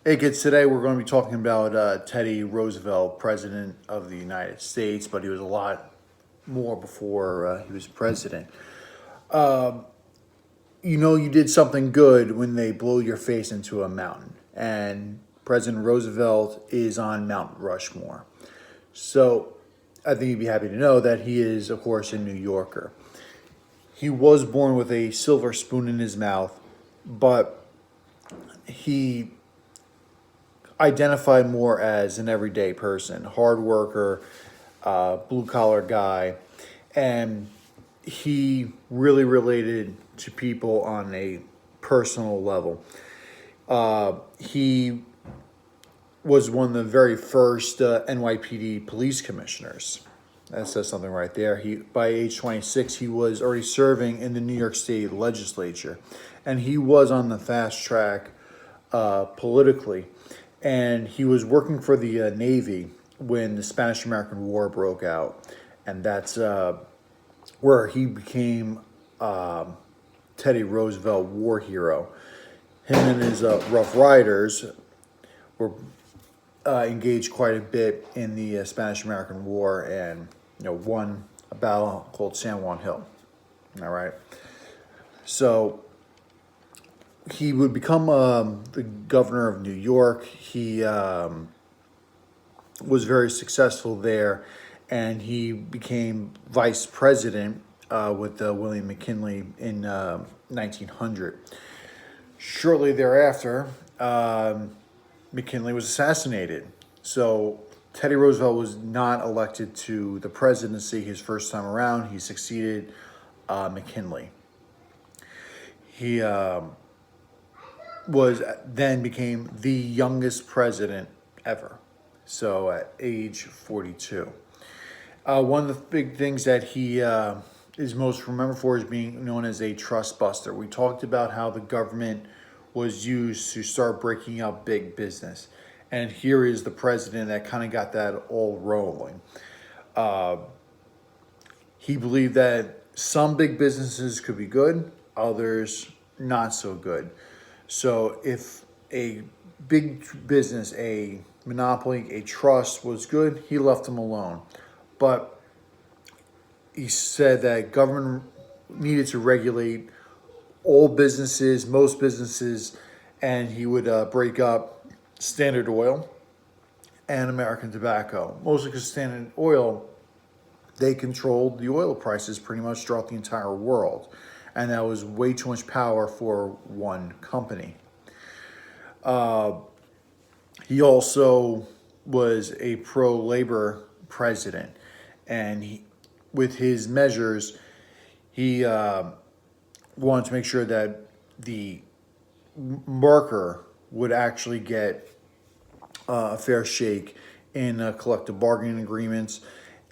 Hey kids, today we're going to be talking about Teddy Roosevelt, President of the United States, but he was a lot more before he was president. You know, you did something good when they blow your face into a mountain, and President Roosevelt is on Mount Rushmore. So I think you'd be happy to know that he is, of course, a New Yorker. He was born with a silver spoon in his mouth, but he identified more as an everyday person, hard worker, blue collar guy, and he really related to people on a personal level. He was one of the very first NYPD police commissioners. That says something right there. He, by age 26, he was already serving in the New York State legislature, and he was on the fast track politically. And he was working for the Navy when the Spanish-American War broke out, and that's where he became Teddy Roosevelt war hero. Him and his Rough Riders were engaged quite a bit in the Spanish-American War, and won a battle called San Juan Hill. All right, so he would become the governor of New York. He was very successful there, and he became vice president with William McKinley in 1900. Shortly thereafter, McKinley was assassinated. So Teddy Roosevelt was not elected to the presidency his first time around. He succeeded McKinley. He was then became the youngest president ever. So at age 42. One of the big things that he is most remembered for is being known as a trust buster. We talked about how the government was used to start breaking up big business. And here is the president that kind of got that all rolling. He believed that some big businesses could be good, others not so good. So if a big business, a monopoly, a trust was good, he left them alone. But he said that government needed to regulate all businesses, most businesses, and he would break up Standard Oil and American Tobacco. Mostly because Standard Oil, they controlled the oil prices pretty much throughout the entire world. And that was way too much power for one company. He also was a pro-labor president, and with his measures, he wanted to make sure that the worker would actually get a fair shake in collective bargaining agreements.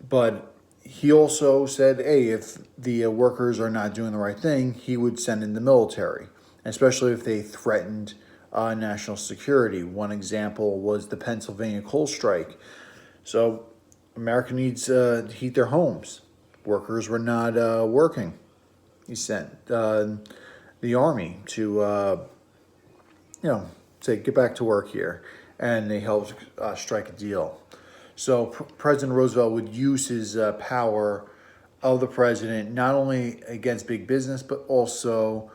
But he also said, hey, if the workers are not doing the right thing, he would send in the military, especially if they threatened national security. One example was the Pennsylvania coal strike. So America needs to heat their homes. Workers were not working. He sent the army to, say, get back to work here. And they helped strike a deal. So President Roosevelt would use his power of the president not only against big business, but also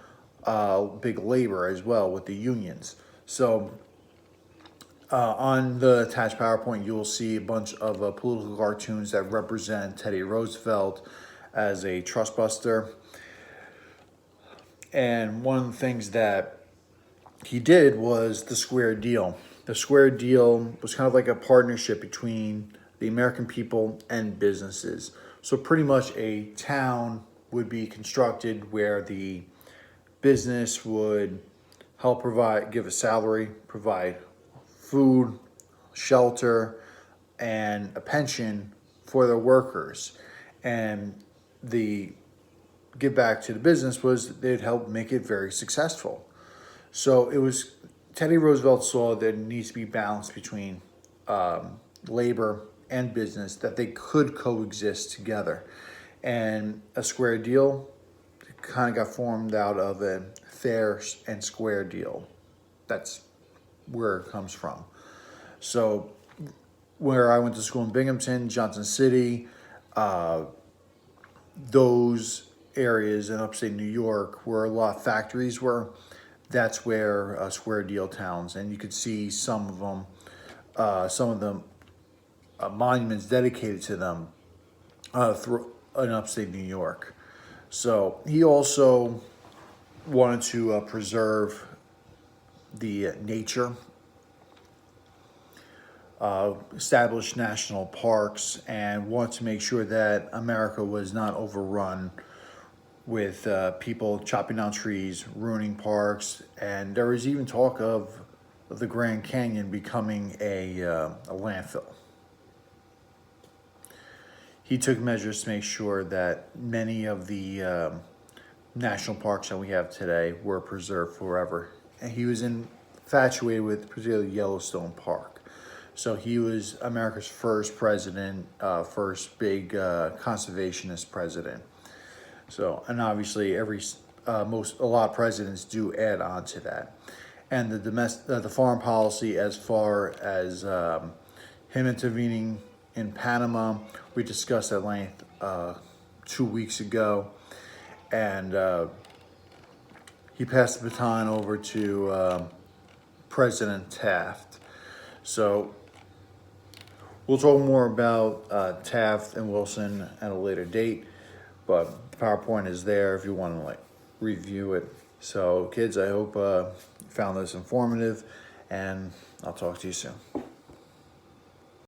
big labor as well with the unions. So on the attached PowerPoint, you will see a bunch of political cartoons that represent Teddy Roosevelt as a trust buster. And one of the things that he did was the square deal. The square deal was kind of like a partnership between the American people and businesses. So pretty much a town would be constructed where the business would help provide, give a salary, provide food, shelter, and a pension for their workers. And the give back to the business was they'd help make it very successful. So it was Teddy Roosevelt saw that it needs to be balance between labor and business, that they could coexist together. And a square deal kind of got formed out of a fair and square deal. That's where it comes from. So where I went to school in Binghamton, Johnson City, those areas in upstate New York where a lot of factories were, that's where square deal towns, and you could see some of the monuments dedicated to them in upstate New York. So he also wanted to preserve the nature, establish national parks, and wanted to make sure that America was not overrun with people chopping down trees, ruining parks, and there was even talk of the Grand Canyon becoming a landfill. He took measures to make sure that many of the national parks that we have today were preserved forever. And he was infatuated with particularly Yellowstone Park. So he was America's first president, first big conservationist president. So, and obviously a lot of presidents do add on to that. And the foreign policy, as far as him intervening in Panama, we discussed at length 2 weeks ago, and he passed the baton over to President Taft. So we'll talk more about Taft and Wilson at a later date, but the PowerPoint is there if you want to review it. So kids, I hope you found this informative, and I'll talk to you soon.